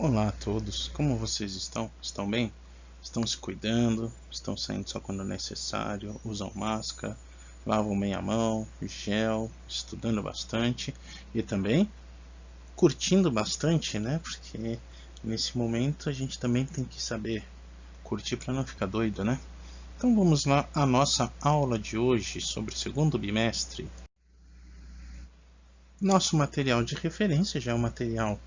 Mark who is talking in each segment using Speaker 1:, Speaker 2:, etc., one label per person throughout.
Speaker 1: Olá a todos, como vocês estão? Estão bem? Estão se cuidando? Estão saindo só quando necessário? Usam máscara? Lavam bem a mão? Gel? Estudando bastante? E também curtindo bastante, né? Porque nesse momento a gente também tem que saber curtir para não ficar doido, né? Então vamos lá à nossa aula de hoje sobre o segundo bimestre. Nosso material de referência já é um material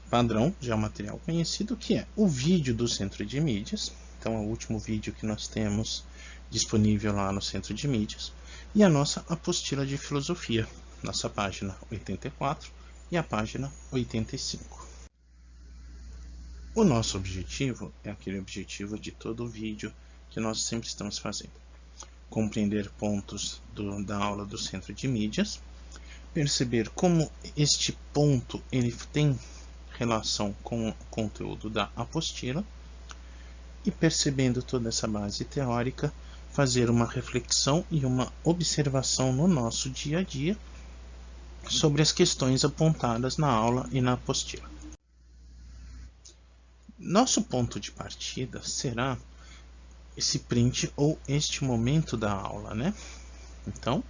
Speaker 1: padrão, já é um material conhecido, que é o vídeo do Centro de Mídias. Então é o último vídeo que nós temos disponível lá no Centro de Mídias. E a nossa apostila de filosofia, nossa página 84 e a página 85. O nosso objetivo é aquele objetivo de todo o vídeo que nós sempre estamos fazendo. Compreender pontos da aula do Centro de Mídias, perceber como este ponto ele tem relação com o conteúdo da apostila e, percebendo toda essa base teórica, fazer uma reflexão e uma observação no nosso dia a dia sobre as questões apontadas na aula e na apostila. Nosso ponto de partida será esse print ou este momento da aula, né? Então,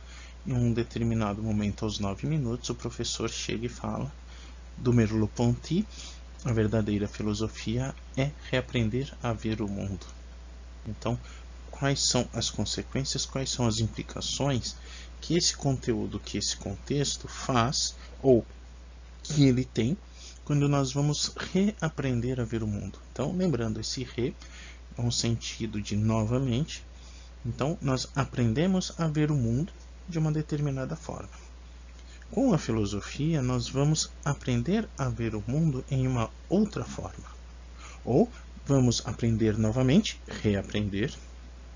Speaker 1: em um determinado momento, aos 9 minutos, o professor chega e fala do Merleau-Ponty: a verdadeira filosofia é reaprender a ver o mundo. Então, quais são as consequências, quais são as implicações que esse conteúdo, que esse contexto faz, ou que ele tem, quando nós vamos reaprender a ver o mundo. Então, lembrando, esse re é um sentido de novamente. Então, nós aprendemos a ver o mundo de uma determinada forma. Com a filosofia, nós vamos aprender a ver o mundo em uma outra forma. Ou vamos aprender novamente, reaprender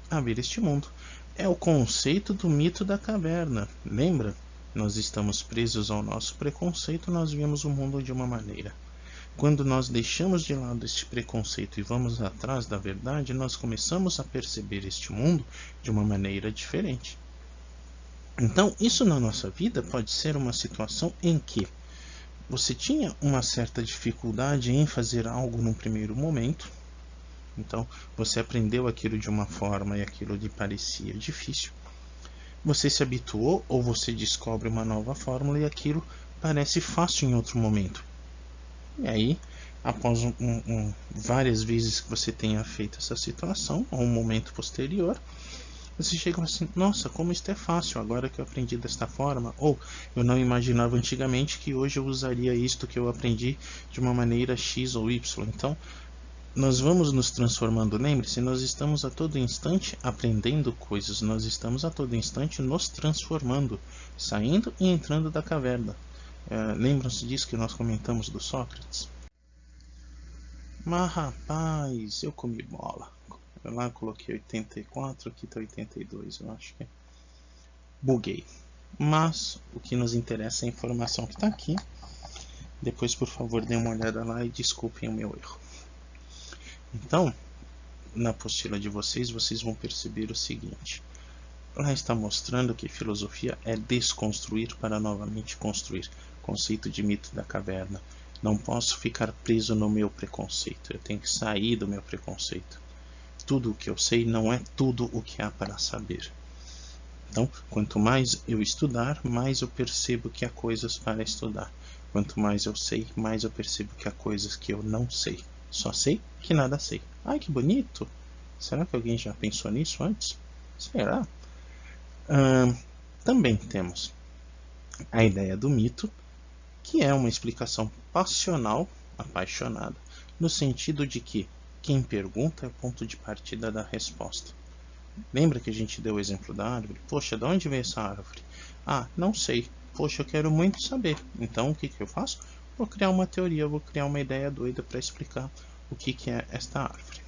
Speaker 1: a ver este mundo. É o conceito do mito da caverna. Lembra? Nós estamos presos ao nosso preconceito, nós vemos o mundo de uma maneira. Quando nós deixamos de lado este preconceito e vamos atrás da verdade, nós começamos a perceber este mundo de uma maneira diferente. Então, isso na nossa vida pode ser uma situação em que você tinha uma certa dificuldade em fazer algo num primeiro momento. Então, você aprendeu aquilo de uma forma e aquilo lhe parecia difícil. Você se habituou ou você descobre uma nova fórmula e aquilo parece fácil em outro momento. E aí, após várias vezes que você tenha feito essa situação, ou um momento posterior, você chega assim: nossa, como isto é fácil agora que eu aprendi desta forma. Ou eu não imaginava antigamente que hoje eu usaria isto que eu aprendi de uma maneira X ou Y. Então, nós vamos nos transformando. Lembre-se, nós estamos a todo instante aprendendo coisas. Nós estamos a todo instante nos transformando, saindo e entrando da caverna. Lembram-se disso que nós comentamos do Sócrates? Mas rapaz, eu comi bola. Eu lá coloquei 84, aqui está 82, eu acho que buguei. Mas o que nos interessa é a informação que está aqui. Depois, por favor, dê uma olhada lá e desculpem o meu erro. Então, na apostila de vocês, vocês vão perceber o seguinte: lá está mostrando que filosofia é desconstruir para novamente construir. Conceito de mito da caverna. Não posso ficar preso no meu preconceito. Eu tenho que sair do meu preconceito. Tudo o que eu sei não é tudo o que há para saber. Então, quanto mais eu estudar, mais eu percebo que há coisas para estudar. Quanto mais eu sei, mais eu percebo que há coisas que eu não sei. Só sei que nada sei. Ai, que bonito! Será que alguém já pensou nisso antes? Será? Também temos a ideia do mito, que é uma explicação passional, apaixonada, no sentido de que quem pergunta é o ponto de partida da resposta. Lembra que a gente deu o exemplo da árvore? Poxa, de onde veio essa árvore? Ah, não sei. Poxa, eu quero muito saber. Então, o que eu faço? Vou criar uma teoria, vou criar uma ideia doida para explicar o que é esta árvore.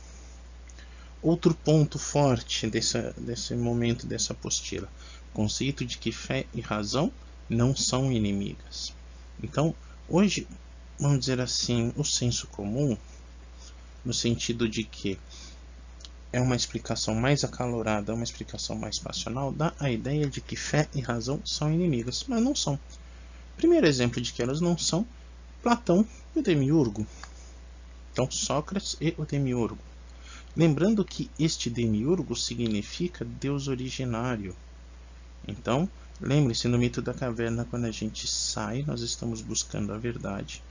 Speaker 1: Outro ponto forte desse momento, dessa apostila: conceito de que fé e razão não são inimigas. Então, hoje, vamos dizer assim, o senso comum, no sentido de que é uma explicação mais acalorada, uma explicação mais passional, dá a ideia de que fé e razão são inimigas, mas não são. Primeiro exemplo de que elas não são: Platão e o Demiurgo. Então, Sócrates e o Demiurgo. Lembrando que este Demiurgo significa Deus originário. Então, lembre-se, no mito da caverna, quando a gente sai, nós estamos buscando a verdade.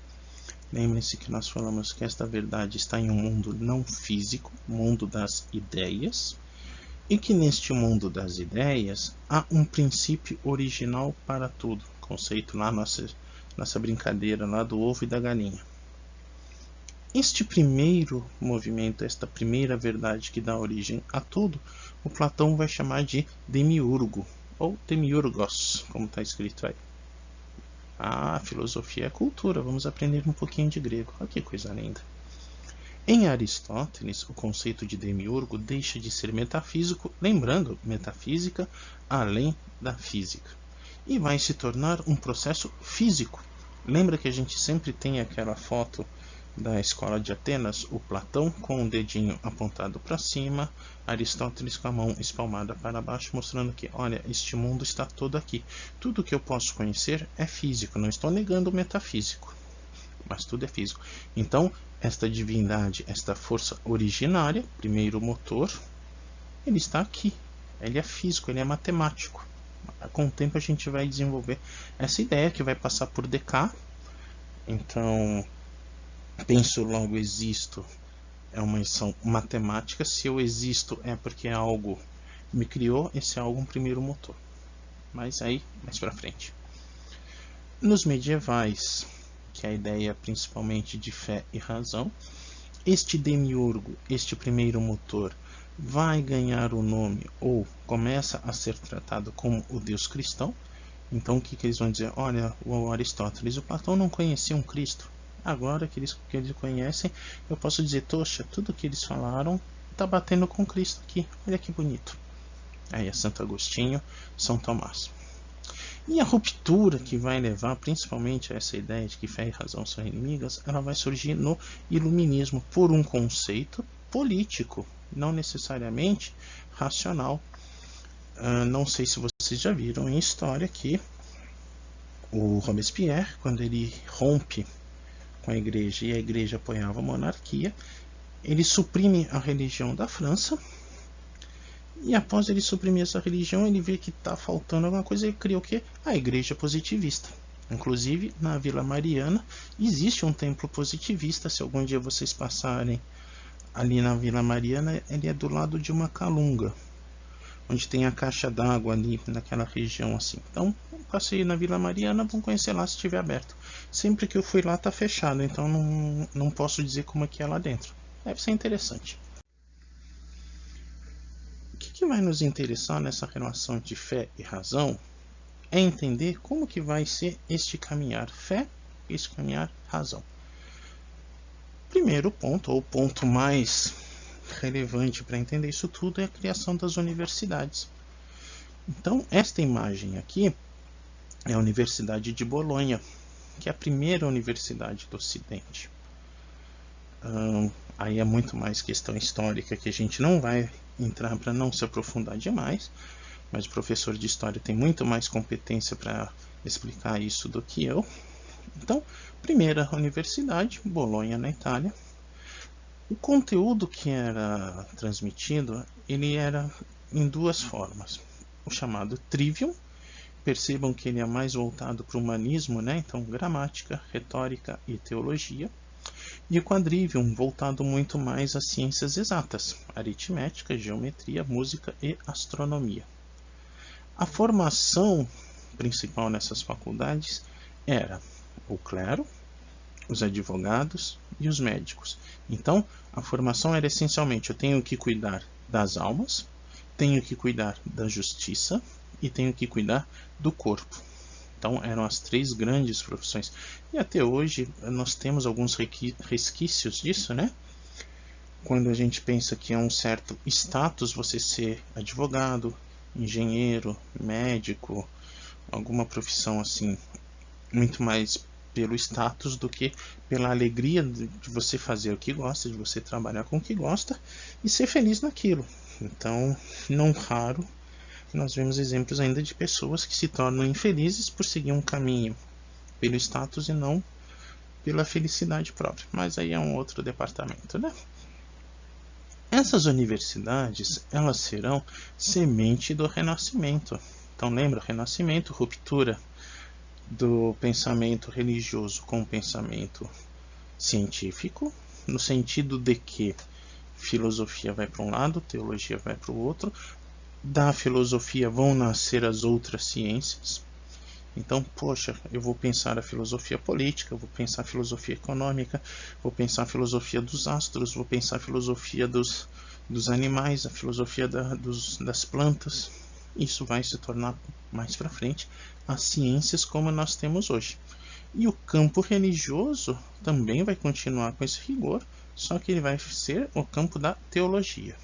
Speaker 1: Lembre-se que nós falamos que esta verdade está em um mundo não físico, mundo das ideias, e que neste mundo das ideias há um princípio original para tudo. Conceito lá, nossa brincadeira lá do ovo e da galinha. Este primeiro movimento, esta primeira verdade que dá origem a tudo, o Platão vai chamar de Demiurgo, ou Demiurgos, como está escrito aí. Ah, filosofia é cultura, vamos aprender um pouquinho de grego. Olha que coisa linda. Em Aristóteles, o conceito de Demiurgo deixa de ser metafísico, lembrando, metafísica além da física, e vai se tornar um processo físico. Lembra que a gente sempre tem aquela foto da escola de Atenas, o Platão com o dedinho apontado para cima, Aristóteles com a mão espalmada para baixo, mostrando que, olha, este mundo está todo aqui. Tudo que eu posso conhecer é físico, não estou negando o metafísico, mas tudo é físico. Então, esta divindade, esta força originária, primeiro motor, ele está aqui. Ele é físico, ele é matemático. Com o tempo a gente vai desenvolver essa ideia que vai passar por Descartes. Então, penso, logo existo, é uma ação matemática. Se eu existo é porque algo me criou, esse é algo um primeiro motor. Mas aí, mais para frente. Nos medievais, que é a ideia principalmente de fé e razão, este demiurgo, este primeiro motor, vai ganhar o nome, ou começa a ser tratado como o Deus cristão. Então o que eles vão dizer? Olha, o Aristóteles e o Platão não conheciam Cristo. Agora que eles conhecem, eu posso dizer, toxa, tudo que eles falaram está batendo com Cristo aqui. Olha que bonito. Aí é Santo Agostinho, São Tomás. E a ruptura que vai levar principalmente a essa ideia de que fé e razão são inimigas, ela vai surgir no iluminismo por um conceito político, não necessariamente racional. Não sei se vocês já viram em história que o Robespierre, quando ele rompe com a igreja e a igreja apoiava a monarquia, ele suprime a religião da França. E após ele suprimir essa religião, ele vê que está faltando alguma coisa e cria o quê? A igreja positivista. Inclusive, na Vila Mariana, existe um templo positivista. Se algum dia vocês passarem ali na Vila Mariana, ele é do lado de uma calunga, onde tem a caixa d'água ali naquela região assim. Então, passei na Vila Mariana, vão conhecer lá se estiver aberto. Sempre que eu fui lá está fechado, então não posso dizer como é que é lá dentro. Deve ser interessante. O que vai nos interessar nessa relação de fé e razão é entender como que vai ser este caminhar fé e este caminhar razão. Primeiro ponto, ou o ponto mais relevante para entender isso tudo, é a criação das universidades. Então, esta imagem aqui é a Universidade de Bolonha, que é a primeira universidade do Ocidente. Aí é muito mais questão histórica que a gente não vai entrar para não se aprofundar demais, mas o professor de história tem muito mais competência para explicar isso do que eu. Então, primeira universidade, Bolonha, na Itália. O conteúdo que era transmitido, ele era em duas formas. O chamado trivium, percebam que ele é mais voltado para o humanismo, né? Então, gramática, retórica e teologia. E o quadrivium, voltado muito mais às ciências exatas, aritmética, geometria, música e astronomia. A formação principal nessas faculdades era o clero, os advogados e os médicos. Então, a formação era essencialmente: eu tenho que cuidar das almas, tenho que cuidar da justiça e tenho que cuidar do corpo. Então, eram as três grandes profissões. E até hoje nós temos alguns resquícios disso, né? Quando a gente pensa que é um certo status você ser advogado, engenheiro, médico, alguma profissão assim, muito mais pelo status do que pela alegria de você fazer o que gosta, de você trabalhar com o que gosta e ser feliz naquilo. Então, não raro, nós vemos exemplos ainda de pessoas que se tornam infelizes por seguir um caminho pelo status e não pela felicidade própria, mas aí é um outro departamento, né? Essas universidades, elas serão semente do renascimento. Então lembra, renascimento, ruptura do pensamento religioso com o pensamento científico, no sentido de que filosofia vai para um lado, teologia vai para o outro, da filosofia vão nascer as outras ciências. Então, poxa, eu vou pensar a filosofia política, vou pensar a filosofia econômica, vou pensar a filosofia dos astros, vou pensar a filosofia dos animais, a filosofia das plantas. Isso vai se tornar mais para frente as ciências como nós temos hoje. E o campo religioso também vai continuar com esse rigor, só que ele vai ser o campo da teologia.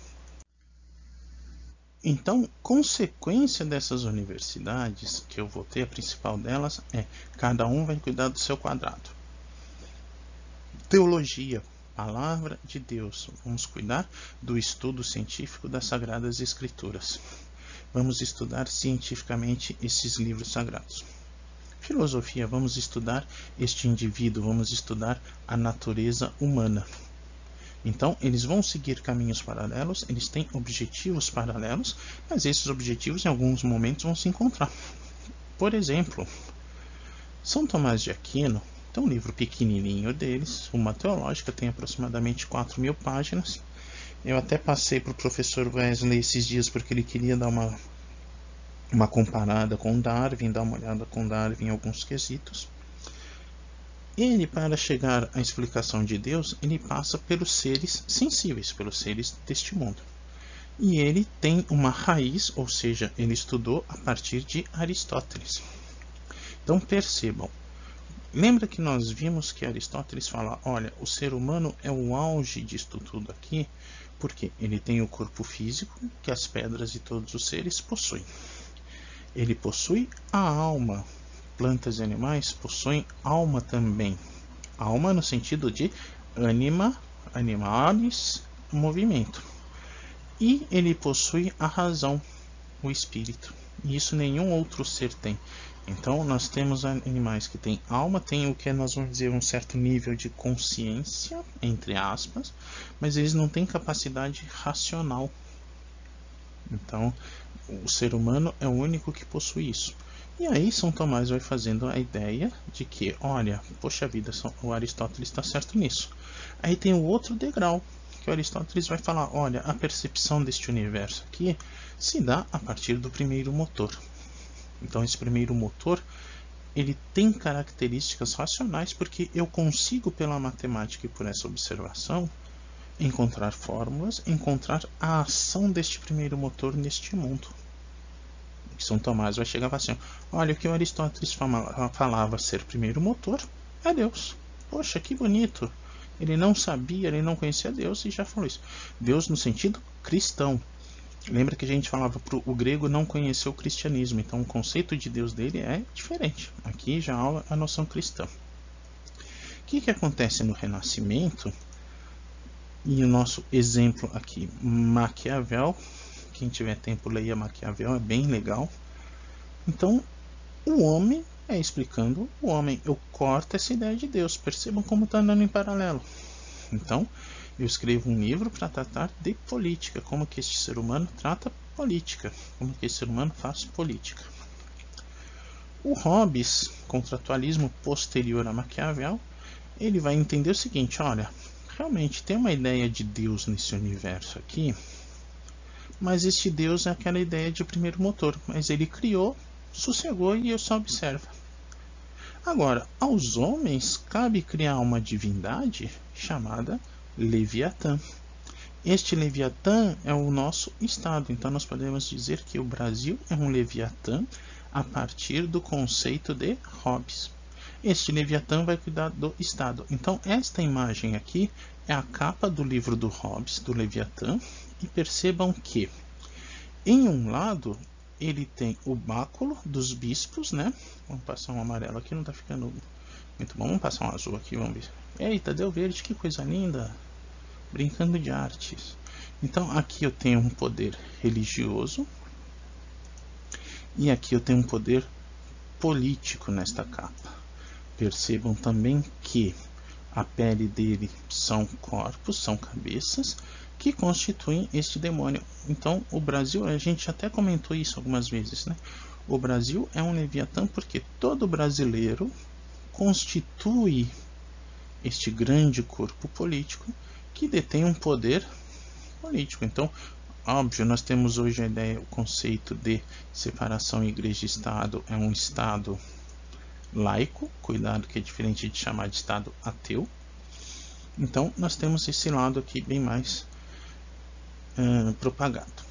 Speaker 1: Então, consequência dessas universidades que eu vou ter, a principal delas é cada um vai cuidar do seu quadrado. Teologia, palavra de Deus. Vamos cuidar do estudo científico das Sagradas Escrituras. Vamos estudar cientificamente esses livros sagrados. Filosofia, vamos estudar este indivíduo, vamos estudar a natureza humana. Então, eles vão seguir caminhos paralelos, eles têm objetivos paralelos, mas esses objetivos em alguns momentos vão se encontrar. Por exemplo, São Tomás de Aquino tem um livro pequenininho deles, uma teológica, tem aproximadamente 4.000 páginas. Eu até passei para o professor Wesley esses dias porque ele queria dar uma comparada com Darwin, dar uma olhada com Darwin em alguns quesitos. Ele, para chegar à explicação de Deus, ele passa pelos seres sensíveis, pelos seres deste mundo. E ele tem uma raiz, ou seja, ele estudou a partir de Aristóteles. Então percebam, lembra que nós vimos que Aristóteles fala, olha, o ser humano é o auge disto tudo aqui, porque ele tem o corpo físico que as pedras e todos os seres possuem. Ele possui a alma. Plantas e animais possuem alma também. Alma no sentido de anima, animalis, movimento. E ele possui a razão, o espírito. E isso nenhum outro ser tem. Então nós temos animais que têm alma, tem o que nós vamos dizer um certo nível de consciência, entre aspas, mas eles não têm capacidade racional. Então o ser humano é o único que possui isso. E aí São Tomás vai fazendo a ideia de que, olha, poxa vida, o Aristóteles está certo nisso. Aí tem o outro degrau, que o Aristóteles vai falar, olha, a percepção deste universo aqui se dá a partir do primeiro motor. Então esse primeiro motor, ele tem características racionais, porque eu consigo pela matemática e por essa observação encontrar fórmulas, encontrar a ação deste primeiro motor neste mundo. São Tomás vai chegar e falar assim, olha, o que o Aristóteles falava ser primeiro motor é Deus. Poxa, que bonito. Ele não sabia, ele não conhecia Deus e já falou isso. Deus no sentido cristão. Lembra que a gente falava para o grego não conhecer o cristianismo, então o conceito de Deus dele é diferente. Aqui já há a noção cristã. O que acontece no Renascimento? E o nosso exemplo aqui, Maquiavel. Quem tiver tempo, leia Maquiavel, é bem legal. Então, o homem é explicando o homem. Eu corto essa ideia de Deus. Percebam como está andando em paralelo. Então, eu escrevo um livro para tratar de política. Como que este ser humano trata política. Como que esse ser humano faz política. O Hobbes, contratualismo posterior a Maquiavel, ele vai entender o seguinte, olha, realmente tem uma ideia de Deus nesse universo aqui, mas este Deus é aquela ideia de primeiro motor, mas ele criou, sossegou e eu só observo. Agora, aos homens cabe criar uma divindade chamada Leviatã. Este Leviatã é o nosso Estado, então nós podemos dizer que o Brasil é um Leviatã a partir do conceito de Hobbes. Este Leviatã vai cuidar do Estado. Então esta imagem aqui é a capa do livro do Hobbes, do Leviatã, e percebam que em um lado ele tem o báculo dos bispos, né? Vamos passar um amarelo aqui, não está ficando muito bom. Vamos passar um azul aqui, vamos ver. Eita, deu verde, que coisa linda! Brincando de artes. Então aqui eu tenho um poder religioso e aqui eu tenho um poder político nesta capa. Percebam também que a pele dele são corpos, são cabeças que constituem este demônio. Então, o Brasil, a gente até comentou isso algumas vezes, né? O Brasil é um Leviatã porque todo brasileiro constitui este grande corpo político que detém um poder político. Então, óbvio, nós temos hoje a ideia, o conceito de separação igreja e Estado é um Estado laico, cuidado que é diferente de chamar de Estado ateu. Então, nós temos esse lado aqui bem mais propagado.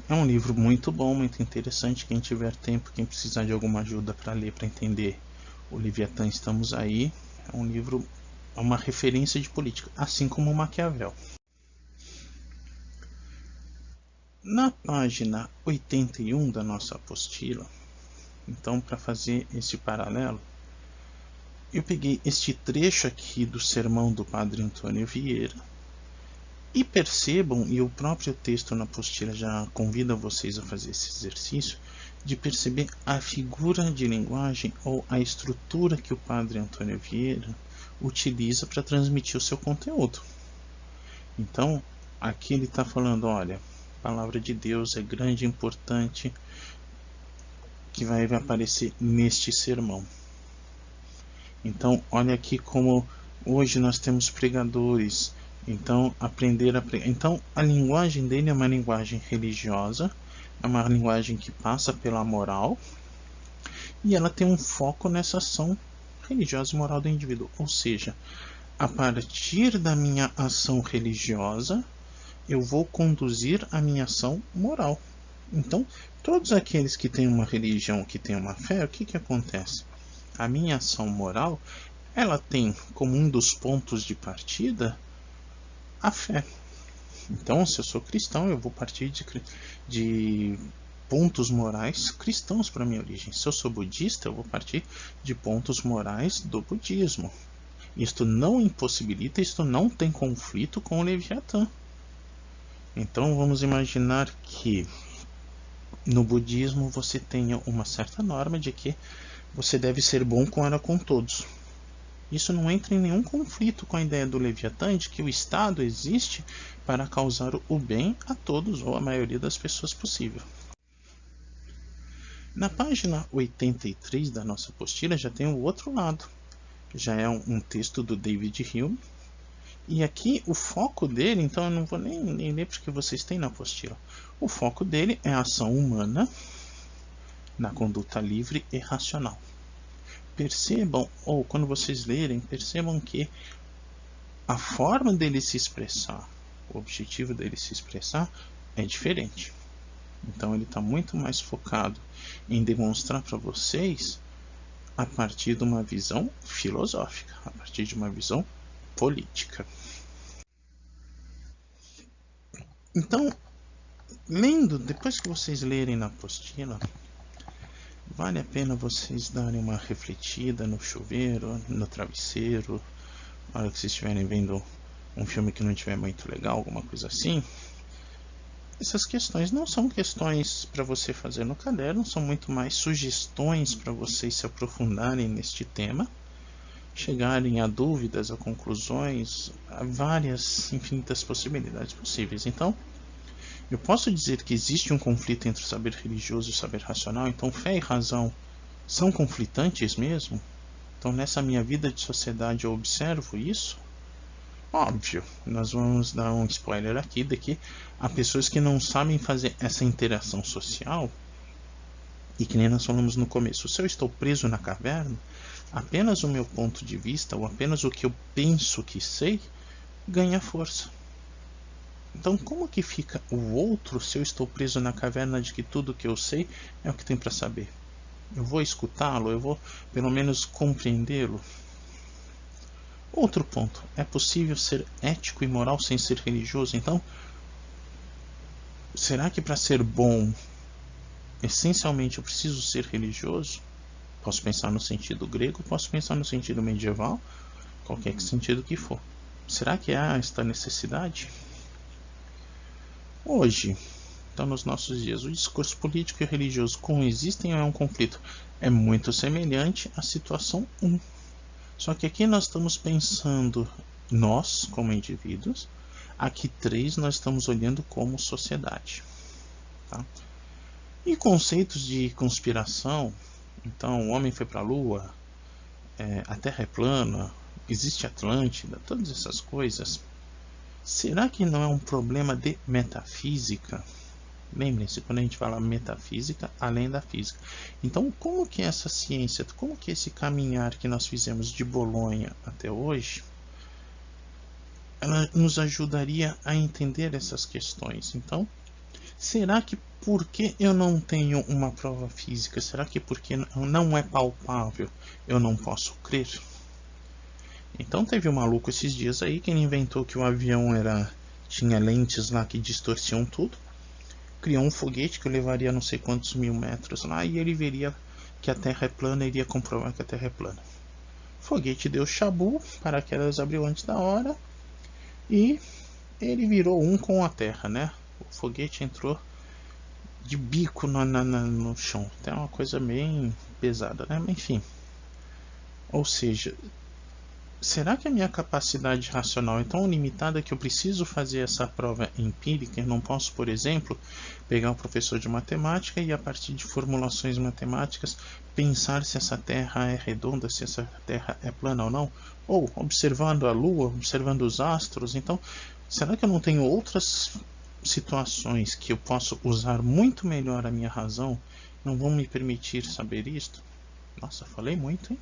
Speaker 1: É um livro muito bom, muito interessante. Quem tiver tempo, quem precisar de alguma ajuda para ler, para entender o Leviatã, estamos aí. É um livro, é uma referência de política, assim como o Maquiavel. Na página 81 da nossa apostila, então, para fazer esse paralelo, eu peguei este trecho aqui do sermão do Padre Antônio Vieira. E percebam, e o próprio texto na apostila já convida vocês a fazer esse exercício, de perceber a figura de linguagem ou a estrutura que o Padre Antônio Vieira utiliza para transmitir o seu conteúdo. Então, aqui ele está falando, olha, a palavra de Deus é grande e importante, que vai aparecer neste sermão. Então, olha aqui como hoje nós temos pregadores. Então, Então, a linguagem dele é uma linguagem religiosa, é uma linguagem que passa pela moral, e ela tem um foco nessa ação religiosa e moral do indivíduo. Ou seja, a partir da minha ação religiosa, eu vou conduzir a minha ação moral. Então, todos aqueles que têm uma religião, que têm uma fé, o que acontece? A minha ação moral, ela tem como um dos pontos de partida a fé. Então, se eu sou cristão, eu vou partir de pontos morais cristãos para minha origem. Se eu sou budista, eu vou partir de pontos morais do budismo. Isto não impossibilita, isto não tem conflito com o Leviatã. Então, vamos imaginar que no budismo você tenha uma certa norma de que você deve ser bom com todos. Isso não entra em nenhum conflito com a ideia do Leviatã de que o Estado existe para causar o bem a todos ou a maioria das pessoas possível. Na página 83 da nossa apostila já tem o outro lado. Já é um texto do David Hume. E aqui o foco dele, então eu não vou nem ler porque vocês têm na apostila. O foco dele é a ação humana na conduta livre e racional. Percebam, ou quando vocês lerem, percebam que a forma dele se expressar, o objetivo dele se expressar é diferente. Então ele está muito mais focado em demonstrar para vocês a partir de uma visão filosófica, a partir de uma visão política. Então, lendo, depois que vocês lerem na apostila, vale a pena vocês darem uma refletida no chuveiro, no travesseiro, na hora que vocês estiverem vendo um filme que não estiver muito legal, alguma coisa assim. Essas questões não são questões para você fazer no caderno, são muito mais sugestões para vocês se aprofundarem neste tema, chegarem a dúvidas, a conclusões, a várias infinitas possibilidades possíveis. Então, eu posso dizer que existe um conflito entre o saber religioso e o saber racional, então fé e razão são conflitantes mesmo? Então nessa minha vida de sociedade eu observo isso? Óbvio, nós vamos dar um spoiler aqui de que há pessoas que não sabem fazer essa interação social e que nem nós falamos no começo, se eu estou preso na caverna, apenas o meu ponto de vista ou apenas o que eu penso que sei ganha força. Então, como que fica o outro se eu estou preso na caverna de que tudo que eu sei é o que tem para saber? Eu vou escutá-lo? Eu vou, pelo menos, compreendê-lo? Outro ponto. É possível ser ético e moral sem ser religioso? Então, será que para ser bom, essencialmente eu preciso ser religioso? Posso pensar no sentido grego, posso pensar no sentido medieval, qualquer sentido que for. Será que há esta necessidade? Hoje, então nos nossos dias, o discurso político e religioso coexistem ou é um conflito? É muito semelhante à situação 1. Só que aqui nós estamos pensando nós como indivíduos, aqui 3 nós estamos olhando como sociedade. Tá? E conceitos de conspiração, então o homem foi para a Lua, a Terra é plana, existe Atlântida, todas essas coisas. Será que não é um problema de metafísica? Lembrem-se, quando a gente fala metafísica, além da física. Então, como que essa ciência, como que esse caminhar que nós fizemos de Bolonha até hoje, ela nos ajudaria a entender essas questões? Então, será que porque eu não tenho uma prova física, será que porque não é palpável, eu não posso crer? Então teve um maluco esses dias aí que ele inventou que o avião tinha lentes lá que distorciam tudo. Criou um foguete que levaria não sei quantos mil metros lá e ele veria que a Terra é plana e iria comprovar que a Terra é plana. O foguete deu chabu, paraquedas abriu antes da hora e ele virou um com a Terra, né? O foguete entrou de bico no chão. Então é uma coisa bem pesada, né? Enfim. Ou seja, será que a minha capacidade racional é tão limitada que eu preciso fazer essa prova empírica? Eu não posso, por exemplo, pegar um professor de matemática e a partir de formulações matemáticas pensar se essa Terra é redonda, se essa Terra é plana ou não? Ou observando a Lua, observando os astros. Então, será que eu não tenho outras situações que eu posso usar muito melhor a minha razão? Não vão me permitir saber isto? Nossa, falei muito, hein?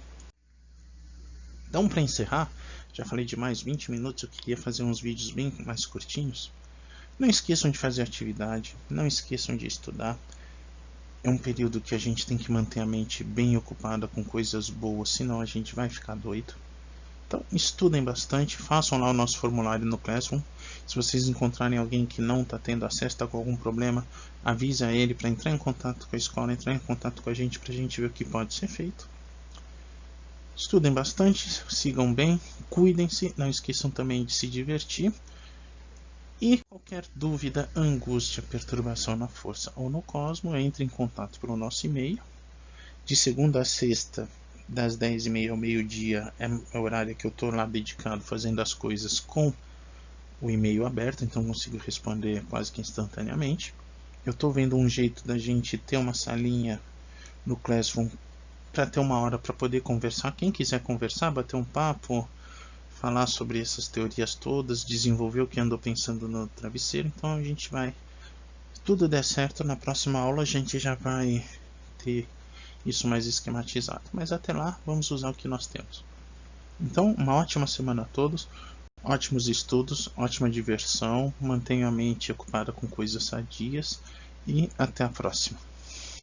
Speaker 1: Então, para encerrar, já falei de mais 20 minutos, eu queria fazer uns vídeos bem mais curtinhos. Não esqueçam de fazer atividade, não esqueçam de estudar. É um período que a gente tem que manter a mente bem ocupada com coisas boas, senão a gente vai ficar doido. Então, estudem bastante, façam lá o nosso formulário no Classroom. Se vocês encontrarem alguém que não está tendo acesso, está com algum problema, avisa ele para entrar em contato com a escola, entrar em contato com a gente para a gente ver o que pode ser feito. Estudem bastante, sigam bem, cuidem-se, não esqueçam também de se divertir. E qualquer dúvida, angústia, perturbação na força ou no cosmo, entre em contato pelo nosso e-mail. De segunda a sexta, das 10h30 ao meio-dia, é o horário que eu estou lá dedicado fazendo as coisas com o e-mail aberto, então consigo responder quase que instantaneamente. Eu estou vendo um jeito da gente ter uma salinha no Classroom para ter uma hora para poder conversar. Quem quiser conversar, bater um papo, falar sobre essas teorias todas, desenvolver o que andou pensando no travesseiro. Então a gente vai, se tudo der certo, na próxima aula a gente já vai ter isso mais esquematizado. Mas até lá, vamos usar o que nós temos. Então, uma ótima semana a todos, ótimos estudos, ótima diversão, mantenha a mente ocupada com coisas sadias e até a próxima.